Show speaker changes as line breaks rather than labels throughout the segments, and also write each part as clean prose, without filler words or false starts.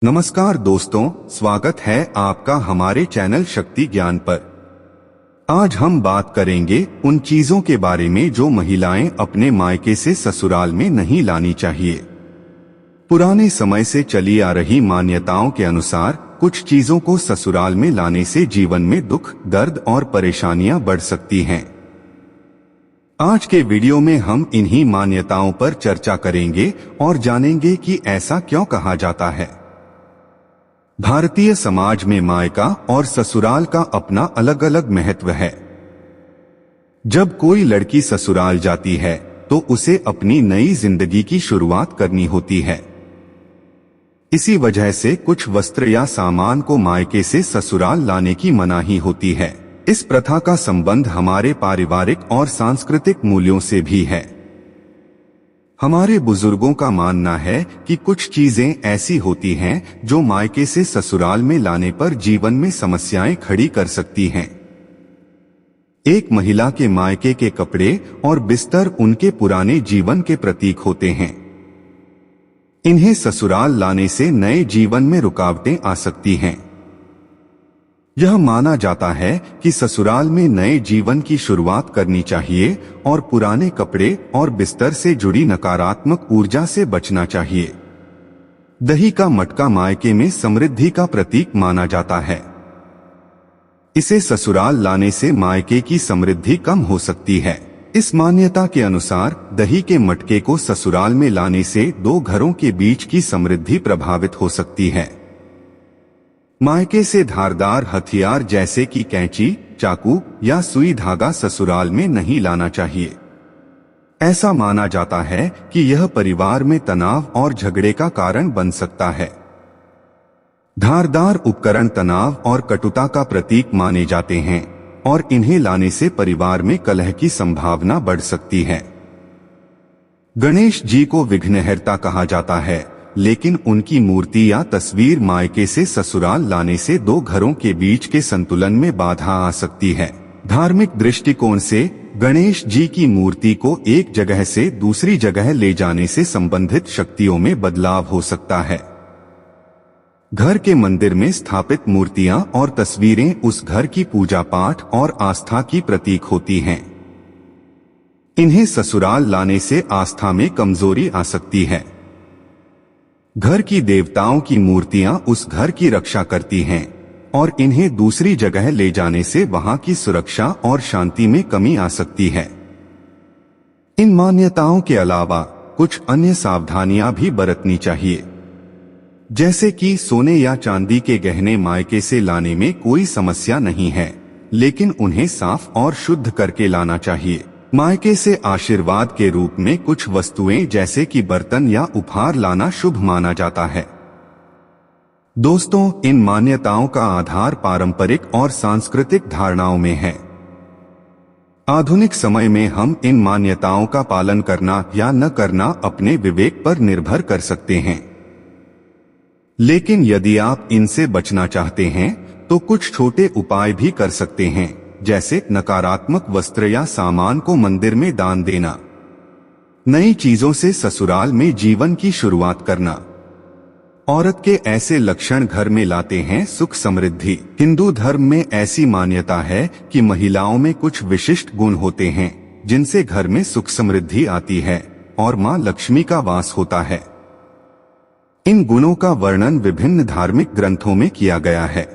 नमस्कार दोस्तों, स्वागत है आपका हमारे चैनल शक्ति ज्ञान पर। आज हम बात करेंगे उन चीजों के बारे में जो महिलाएं अपने मायके से ससुराल में नहीं लानी चाहिए। पुराने समय से चली आ रही मान्यताओं के अनुसार कुछ चीजों को ससुराल में लाने से जीवन में दुख, दर्द और परेशानियां बढ़ सकती हैं। आज के वीडियो में हम इन्हीं मान्यताओं पर चर्चा करेंगे और जानेंगे कि ऐसा क्यों कहा जाता है। भारतीय समाज में मायका और ससुराल का अपना अलग अलग महत्व है। जब कोई लड़की ससुराल जाती है तो उसे अपनी नई जिंदगी की शुरुआत करनी होती है। इसी वजह से कुछ वस्त्र या सामान को मायके से ससुराल लाने की मनाही होती है। इस प्रथा का संबंध हमारे पारिवारिक और सांस्कृतिक मूल्यों से भी है। हमारे बुजुर्गों का मानना है कि कुछ चीजें ऐसी होती हैं जो मायके से ससुराल में लाने पर जीवन में समस्याएं खड़ी कर सकती हैं। एक महिला के मायके के कपड़े और बिस्तर उनके पुराने जीवन के प्रतीक होते हैं। इन्हें ससुराल लाने से नए जीवन में रुकावटें आ सकती हैं। यह माना जाता है कि ससुराल में नए जीवन की शुरुआत करनी चाहिए और पुराने कपड़े और बिस्तर से जुड़ी नकारात्मक ऊर्जा से बचना चाहिए। दही का मटका मायके में समृद्धि का प्रतीक माना जाता है। इसे ससुराल लाने से मायके की समृद्धि कम हो सकती है। इस मान्यता के अनुसार दही के मटके को ससुराल में लाने से दो घरों के बीच की समृद्धि प्रभावित हो सकती है। मायके से धारदार हथियार जैसे कि कैंची, चाकू या सुई धागा ससुराल में नहीं लाना चाहिए। ऐसा माना जाता है कि यह परिवार में तनाव और झगड़े का कारण बन सकता है। धारदार उपकरण तनाव और कटुता का प्रतीक माने जाते हैं और इन्हें लाने से परिवार में कलह की संभावना बढ़ सकती है। गणेश जी को विघ्नहर्ता कहा जाता है, लेकिन उनकी मूर्ति या तस्वीर मायके से ससुराल लाने से दो घरों के बीच के संतुलन में बाधा आ सकती है। धार्मिक दृष्टिकोण से गणेश जी की मूर्ति को एक जगह से दूसरी जगह ले जाने से संबंधित शक्तियों में बदलाव हो सकता है। घर के मंदिर में स्थापित मूर्तियां और तस्वीरें उस घर की पूजा पाठ और आस्था की प्रतीक होती हैं। इन्हें ससुराल लाने से आस्था में कमजोरी आ सकती है। घर की देवताओं की मूर्तियां उस घर की रक्षा करती हैं और इन्हें दूसरी जगह ले जाने से वहां की सुरक्षा और शांति में कमी आ सकती है। इन मान्यताओं के अलावा कुछ अन्य सावधानियां भी बरतनी चाहिए, जैसे कि सोने या चांदी के गहने मायके से लाने में कोई समस्या नहीं है, लेकिन उन्हें साफ और शुद्ध करके लाना चाहिए। मायके से आशीर्वाद के रूप में कुछ वस्तुएं जैसे कि बर्तन या उपहार लाना शुभ माना जाता है। दोस्तों, इन मान्यताओं का आधार पारंपरिक और सांस्कृतिक धारणाओं में है। आधुनिक समय में हम इन मान्यताओं का पालन करना या न करना अपने विवेक पर निर्भर कर सकते हैं। लेकिन यदि आप इनसे बचना चाहते हैं तो कुछ छोटे उपाय भी कर सकते हैं, जैसे नकारात्मक वस्त्र या सामान को मंदिर में दान देना, नई चीजों से ससुराल में जीवन की शुरुआत करना। औरत के ऐसे लक्षण घर में लाते हैं सुख समृद्धि। हिंदू धर्म में ऐसी मान्यता है कि महिलाओं में कुछ विशिष्ट गुण होते हैं जिनसे घर में सुख समृद्धि आती है और मां लक्ष्मी का वास होता है। इन गुणों का वर्णन विभिन्न धार्मिक ग्रंथों में किया गया है।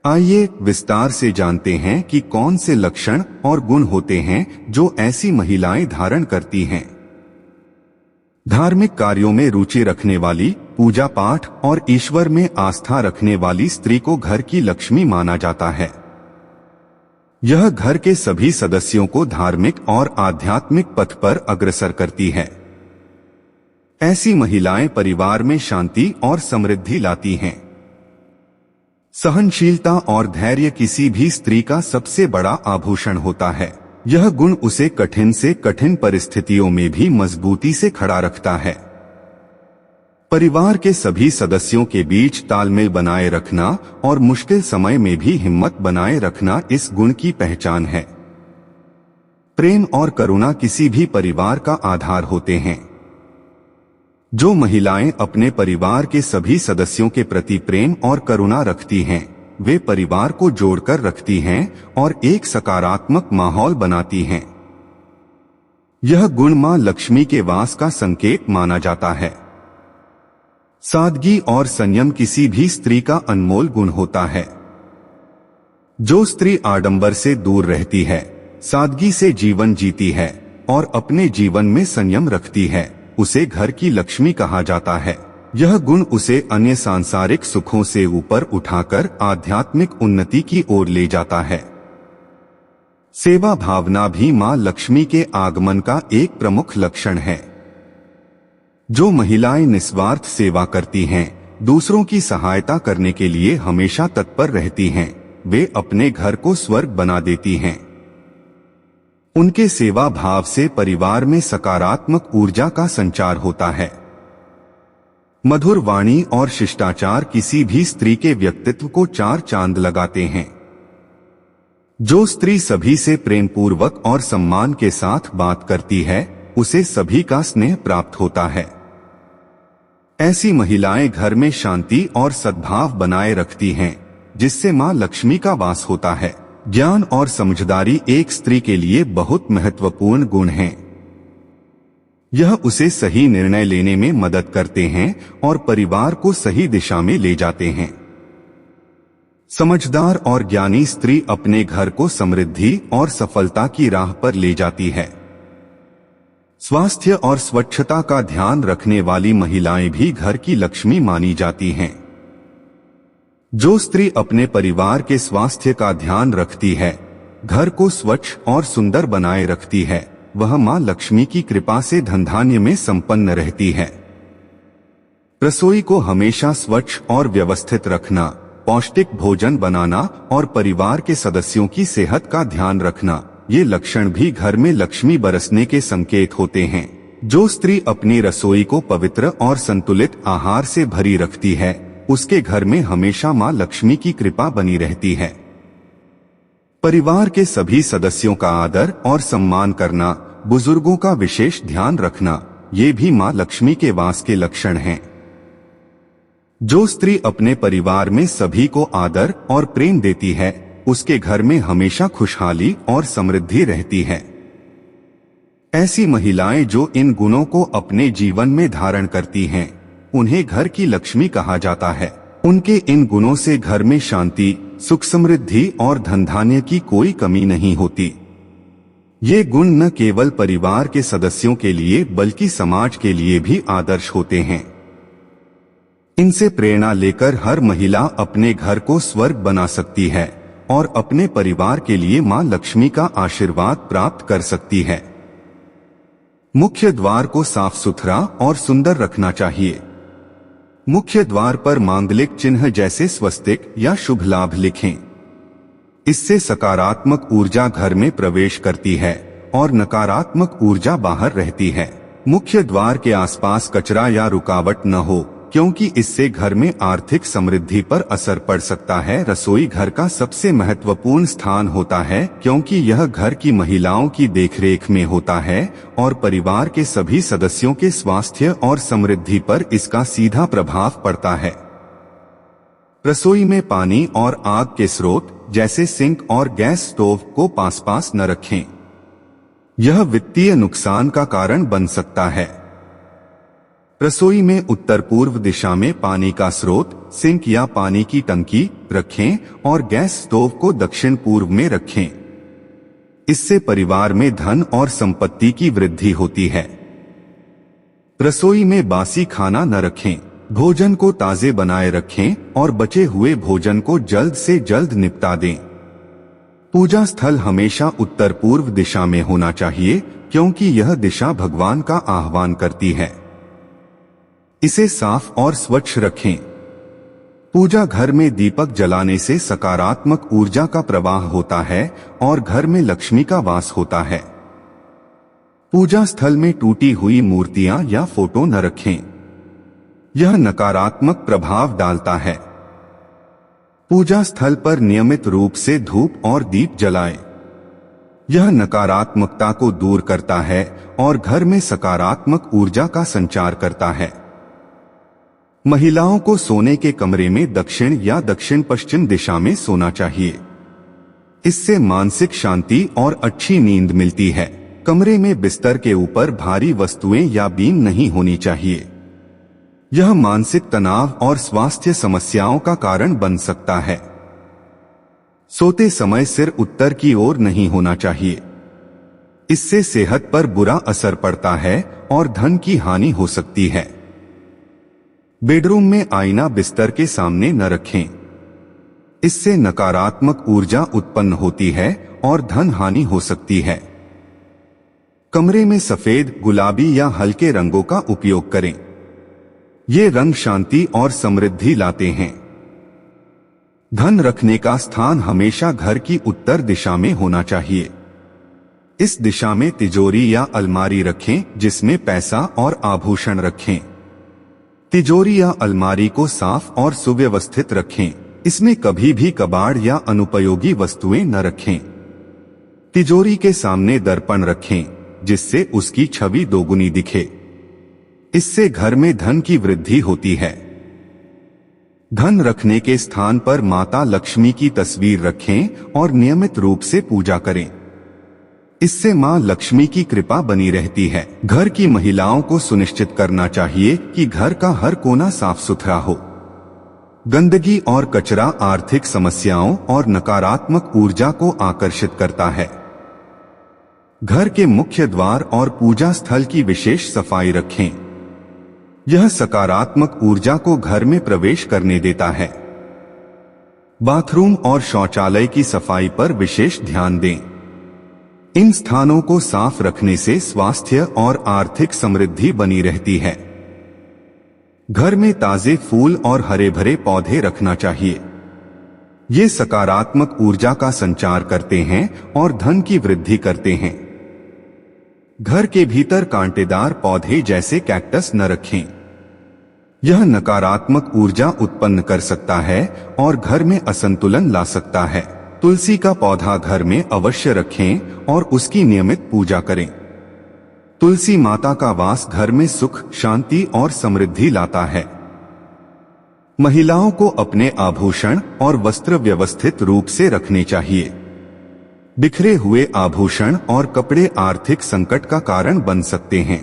आइए विस्तार से जानते हैं कि कौन से लक्षण और गुण होते हैं जो ऐसी महिलाएं धारण करती हैं। धार्मिक कार्यों में रुचि रखने वाली, पूजा पाठ और ईश्वर में आस्था रखने वाली स्त्री को घर की लक्ष्मी माना जाता है। यह घर के सभी सदस्यों को धार्मिक और आध्यात्मिक पथ पर अग्रसर करती है। ऐसी महिलाएं परिवार में शांति और समृद्धि लाती हैं। सहनशीलता और धैर्य किसी भी स्त्री का सबसे बड़ा आभूषण होता है। यह गुण उसे कठिन से कठिन परिस्थितियों में भी मजबूती से खड़ा रखता है। परिवार के सभी सदस्यों के बीच तालमेल बनाए रखना और मुश्किल समय में भी हिम्मत बनाए रखना इस गुण की पहचान है। प्रेम और करुणा किसी भी परिवार का आधार होते हैं। जो महिलाएं अपने परिवार के सभी सदस्यों के प्रति प्रेम और करुणा रखती हैं, वे परिवार को जोड़कर रखती हैं और एक सकारात्मक माहौल बनाती हैं। यह गुण मां लक्ष्मी के वास का संकेत माना जाता है। सादगी और संयम किसी भी स्त्री का अनमोल गुण होता है। जो स्त्री आडंबर से दूर रहती है, सादगी से जीवन जीती है और अपने जीवन में संयम रखती है, उसे घर की लक्ष्मी कहा जाता है। यह गुण उसे अन्य सांसारिक सुखों से ऊपर उठाकर आध्यात्मिक उन्नति की ओर ले जाता है। सेवा भावना भी मां लक्ष्मी के आगमन का एक प्रमुख लक्षण है। जो महिलाएं निस्वार्थ सेवा करती हैं, दूसरों की सहायता करने के लिए हमेशा तत्पर रहती हैं, वे अपने घर को स्वर्ग बना देती हैं। उनके सेवा भाव से परिवार में सकारात्मक ऊर्जा का संचार होता है। मधुर वाणी और शिष्टाचार किसी भी स्त्री के व्यक्तित्व को चार चांद लगाते हैं। जो स्त्री सभी से प्रेम पूर्वक और सम्मान के साथ बात करती है, उसे सभी का स्नेह प्राप्त होता है। ऐसी महिलाएं घर में शांति और सद्भाव बनाए रखती हैं, जिससे मां लक्ष्मी का वास होता है। ज्ञान और समझदारी एक स्त्री के लिए बहुत महत्वपूर्ण गुण हैं। यह उसे सही निर्णय लेने में मदद करते हैं और परिवार को सही दिशा में ले जाते हैं। समझदार और ज्ञानी स्त्री अपने घर को समृद्धि और सफलता की राह पर ले जाती है। स्वास्थ्य और स्वच्छता का ध्यान रखने वाली महिलाएं भी घर की लक्ष्मी मानी जाती हैं। जो स्त्री अपने परिवार के स्वास्थ्य का ध्यान रखती है, घर को स्वच्छ और सुंदर बनाए रखती है, वह मां लक्ष्मी की कृपा से धनधान्य में संपन्न रहती है। रसोई को हमेशा स्वच्छ और व्यवस्थित रखना, पौष्टिक भोजन बनाना और परिवार के सदस्यों की सेहत का ध्यान रखना, ये लक्षण भी घर में लक्ष्मी बरसने के संकेत होते हैं। जो स्त्री अपनी रसोई को पवित्र और संतुलित आहार से भरी रखती है, उसके घर में हमेशा मां लक्ष्मी की कृपा बनी रहती है। परिवार के सभी सदस्यों का आदर और सम्मान करना, बुजुर्गों का विशेष ध्यान रखना, ये भी मां लक्ष्मी के वास के लक्षण हैं। जो स्त्री अपने परिवार में सभी को आदर और प्रेम देती है, उसके घर में हमेशा खुशहाली और समृद्धि रहती है। ऐसी महिलाएं जो इन गुणों को अपने जीवन में धारण करती हैं, उन्हें घर की लक्ष्मी कहा जाता है। उनके इन गुणों से घर में शांति, सुख, समृद्धि और धनधान्य की कोई कमी नहीं होती। ये गुण न केवल परिवार के सदस्यों के लिए बल्कि समाज के लिए भी आदर्श होते हैं। इनसे प्रेरणा लेकर हर महिला अपने घर को स्वर्ग बना सकती है और अपने परिवार के लिए मां लक्ष्मी का आशीर्वाद प्राप्त कर सकती है। मुख्य द्वार को साफ सुथरा और सुंदर रखना चाहिए। मुख्य द्वार पर मांगलिक चिन्ह जैसे स्वस्तिक या शुभ लाभ लिखें। इससे सकारात्मक ऊर्जा घर में प्रवेश करती है और नकारात्मक ऊर्जा बाहर रहती है। मुख्य द्वार के आसपास कचरा या रुकावट न हो, क्योंकि इससे घर में आर्थिक समृद्धि पर असर पड़ सकता है। रसोई घर का सबसे महत्वपूर्ण स्थान होता है, क्योंकि यह घर की महिलाओं की देखरेख में होता है और परिवार के सभी सदस्यों के स्वास्थ्य और समृद्धि पर इसका सीधा प्रभाव पड़ता है। रसोई में पानी और आग के स्रोत जैसे सिंक और गैस स्टोव को पास न रखें। यह वित्तीय नुकसान का कारण बन सकता है। रसोई में उत्तर पूर्व दिशा में पानी का स्रोत, सिंक या पानी की टंकी रखें और गैस स्टोव को दक्षिण पूर्व में रखें। इससे परिवार में धन और संपत्ति की वृद्धि होती है। रसोई में बासी खाना न रखें। भोजन को ताजे बनाए रखें और बचे हुए भोजन को जल्द से जल्द निपटा दें। पूजा स्थल हमेशा उत्तर पूर्व दिशा में होना चाहिए, क्योंकि यह दिशा भगवान का आह्वान करती है। इसे साफ और स्वच्छ रखें। पूजा घर में दीपक जलाने से सकारात्मक ऊर्जा का प्रवाह होता है और घर में लक्ष्मी का वास होता है। पूजा स्थल में टूटी हुई मूर्तियां या फोटो न रखें। यह नकारात्मक प्रभाव डालता है। पूजा स्थल पर नियमित रूप से धूप और दीप जलाएं। यह नकारात्मकता को दूर करता है और घर में सकारात्मक ऊर्जा का संचार करता है। महिलाओं को सोने के कमरे में दक्षिण या दक्षिण पश्चिम दिशा में सोना चाहिए। इससे मानसिक शांति और अच्छी नींद मिलती है। कमरे में बिस्तर के ऊपर भारी वस्तुएं या बीम नहीं होनी चाहिए। यह मानसिक तनाव और स्वास्थ्य समस्याओं का कारण बन सकता है। सोते समय सिर उत्तर की ओर नहीं होना चाहिए। इससे सेहत पर बुरा असर पड़ता है और धन की हानि हो सकती है। बेडरूम में आईना बिस्तर के सामने न रखें। इससे नकारात्मक ऊर्जा उत्पन्न होती है और धन हानि हो सकती है। कमरे में सफेद, गुलाबी या हल्के रंगों का उपयोग करें। ये रंग शांति और समृद्धि लाते हैं। धन रखने का स्थान हमेशा घर की उत्तर दिशा में होना चाहिए। इस दिशा में तिजोरी या अलमारी रखें जिसमें पैसा और आभूषण रखें। तिजोरी या अलमारी को साफ और सुव्यवस्थित रखें। इसमें कभी भी कबाड़ या अनुपयोगी वस्तुएं न रखें। तिजोरी के सामने दर्पण रखें जिससे उसकी छवि दोगुनी दिखे। इससे घर में धन की वृद्धि होती है। धन रखने के स्थान पर माता लक्ष्मी की तस्वीर रखें और नियमित रूप से पूजा करें। इससे मां लक्ष्मी की कृपा बनी रहती है। घर की महिलाओं को सुनिश्चित करना चाहिए कि घर का हर कोना साफ सुथरा हो। गंदगी और कचरा आर्थिक समस्याओं और नकारात्मक ऊर्जा को आकर्षित करता है। घर के मुख्य द्वार और पूजा स्थल की विशेष सफाई रखें। यह सकारात्मक ऊर्जा को घर में प्रवेश करने देता है। बाथरूम और शौचालय की सफाई पर विशेष ध्यान दें। इन स्थानों को साफ रखने से स्वास्थ्य और आर्थिक समृद्धि बनी रहती है। घर में ताजे फूल और हरे भरे पौधे रखना चाहिए। ये सकारात्मक ऊर्जा का संचार करते हैं और धन की वृद्धि करते हैं। घर के भीतर कांटेदार पौधे जैसे कैक्टस न रखें। यह नकारात्मक ऊर्जा उत्पन्न कर सकता है और घर में असंतुलन ला सकता है। तुलसी का पौधा घर में अवश्य रखें और उसकी नियमित पूजा करें। तुलसी माता का वास घर में सुख, शांति और समृद्धि लाता है। महिलाओं को अपने आभूषण और वस्त्र व्यवस्थित रूप से रखने चाहिए। बिखरे हुए आभूषण और कपड़े आर्थिक संकट का कारण बन सकते हैं।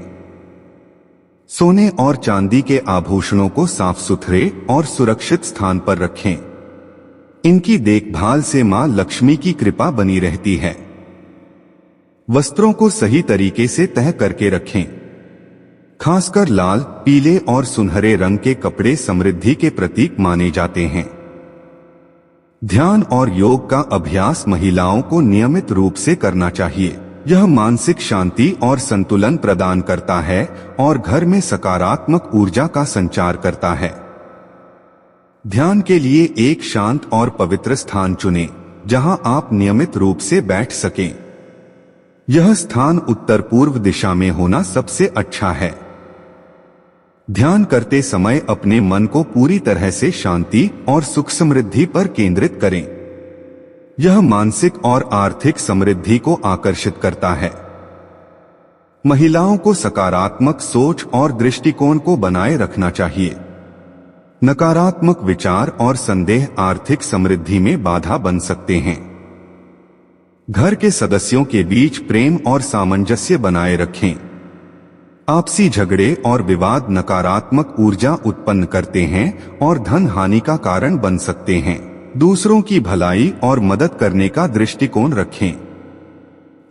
सोने और चांदी के आभूषणों को साफ सुथरे और सुरक्षित स्थान पर रखें। इनकी देखभाल से मां लक्ष्मी की कृपा बनी रहती है। वस्त्रों को सही तरीके से तह करके रखें। खासकर लाल, पीले और सुनहरे रंग के कपड़े समृद्धि के प्रतीक माने जाते हैं। ध्यान और योग का अभ्यास महिलाओं को नियमित रूप से करना चाहिए। यह मानसिक शांति और संतुलन प्रदान करता है और घर में सकारात्मक ऊर्जा का संचार करता है। ध्यान के लिए एक शांत और पवित्र स्थान चुनें, जहां आप नियमित रूप से बैठ सकें। यह स्थान उत्तर पूर्व दिशा में होना सबसे अच्छा है। ध्यान करते समय अपने मन को पूरी तरह से शांति और सुख समृद्धि पर केंद्रित करें। यह मानसिक और आर्थिक समृद्धि को आकर्षित करता है। महिलाओं को सकारात्मक सोच और दृष्टिकोण को बनाए रखना चाहिए। नकारात्मक विचार और संदेह आर्थिक समृद्धि में बाधा बन सकते हैं। घर के सदस्यों के बीच प्रेम और सामंजस्य बनाए रखें। आपसी झगड़े और विवाद नकारात्मक ऊर्जा उत्पन्न करते हैं और धन हानि का कारण बन सकते हैं। दूसरों की भलाई और मदद करने का दृष्टिकोण रखें।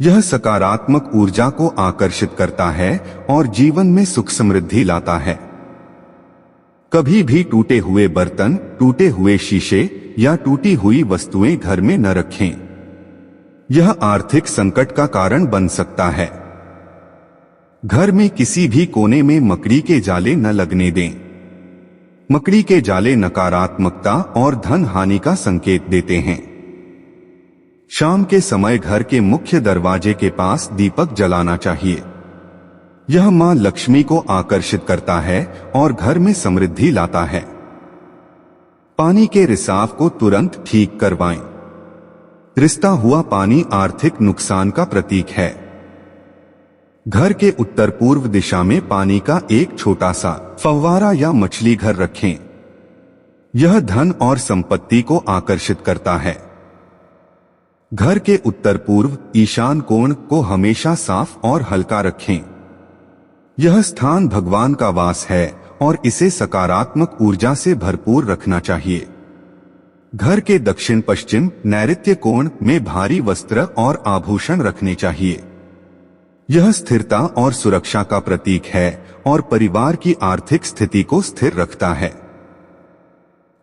यह सकारात्मक ऊर्जा को आकर्षित करता है और जीवन में सुख समृद्धि लाता है। कभी भी टूटे हुए बर्तन, टूटे हुए शीशे या टूटी हुई वस्तुएं घर में न रखें। यह आर्थिक संकट का कारण बन सकता है। घर में किसी भी कोने में मकड़ी के जाले न लगने दें। मकड़ी के जाले नकारात्मकता और धन हानि का संकेत देते हैं। शाम के समय घर के मुख्य दरवाजे के पास दीपक जलाना चाहिए। यह मां लक्ष्मी को आकर्षित करता है और घर में समृद्धि लाता है। पानी के रिसाव को तुरंत ठीक करवाएं। रिसता हुआ पानी आर्थिक नुकसान का प्रतीक है। घर के उत्तर पूर्व दिशा में पानी का एक छोटा सा फव्वारा या मछली घर रखें। यह धन और संपत्ति को आकर्षित करता है। घर के उत्तर पूर्व ईशान कोण को हमेशा साफ और हल्का रखें। यह स्थान भगवान का वास है और इसे सकारात्मक ऊर्जा से भरपूर रखना चाहिए। घर के दक्षिण पश्चिम नैऋत्य कोण में भारी वस्त्र और आभूषण रखने चाहिए। यह स्थिरता और सुरक्षा का प्रतीक है और परिवार की आर्थिक स्थिति को स्थिर रखता है।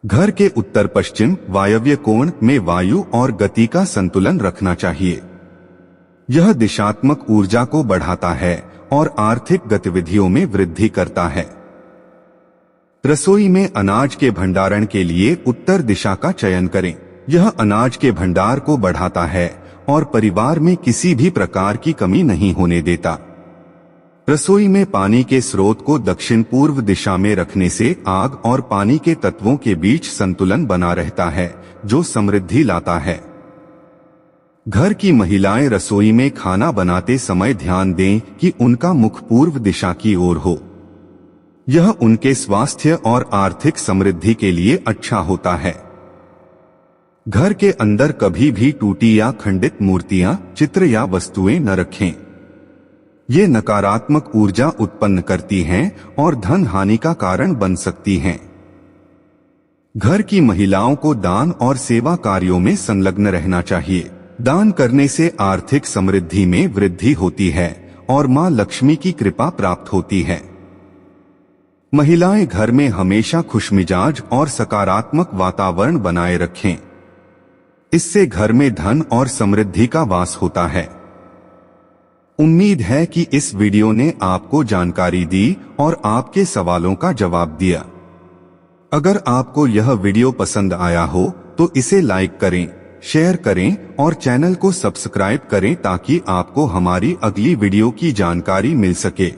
घर के उत्तर पश्चिम वायव्य कोण में वायु और गति का संतुलन रखना चाहिए। यह दिशात्मक ऊर्जा को बढ़ाता है और आर्थिक गतिविधियों में वृद्धि करता है। रसोई में अनाज के भंडारण के लिए उत्तर दिशा का चयन करें। यह अनाज के भंडार को बढ़ाता है और परिवार में किसी भी प्रकार की कमी नहीं होने देता। रसोई में पानी के स्रोत को दक्षिण पूर्व दिशा में रखने से आग और पानी के तत्वों के बीच संतुलन बना रहता है, जो समृद्धि लाता है। घर की महिलाएं रसोई में खाना बनाते समय ध्यान दें कि उनका मुख पूर्व दिशा की ओर हो। यह उनके स्वास्थ्य और आर्थिक समृद्धि के लिए अच्छा होता है। घर के अंदर कभी भी टूटी या खंडित मूर्तियां, चित्र या वस्तुएं न रखें। ये नकारात्मक ऊर्जा उत्पन्न करती हैं और धन हानि का कारण बन सकती हैं। घर की महिलाओं को दान और सेवा कार्यों में संलग्न रहना चाहिए। दान करने से आर्थिक समृद्धि में वृद्धि होती है और मां लक्ष्मी की कृपा प्राप्त होती है। महिलाएं घर में हमेशा खुशमिजाज और सकारात्मक वातावरण बनाए रखें। इससे घर में धन और समृद्धि का वास होता है। उम्मीद है कि इस वीडियो ने आपको जानकारी दी और आपके सवालों का जवाब दिया। अगर आपको यह वीडियो पसंद आया हो तो इसे लाइक करें, शेयर करें और चैनल को सब्सक्राइब करें ताकि आपको हमारी अगली वीडियो की जानकारी मिल सके।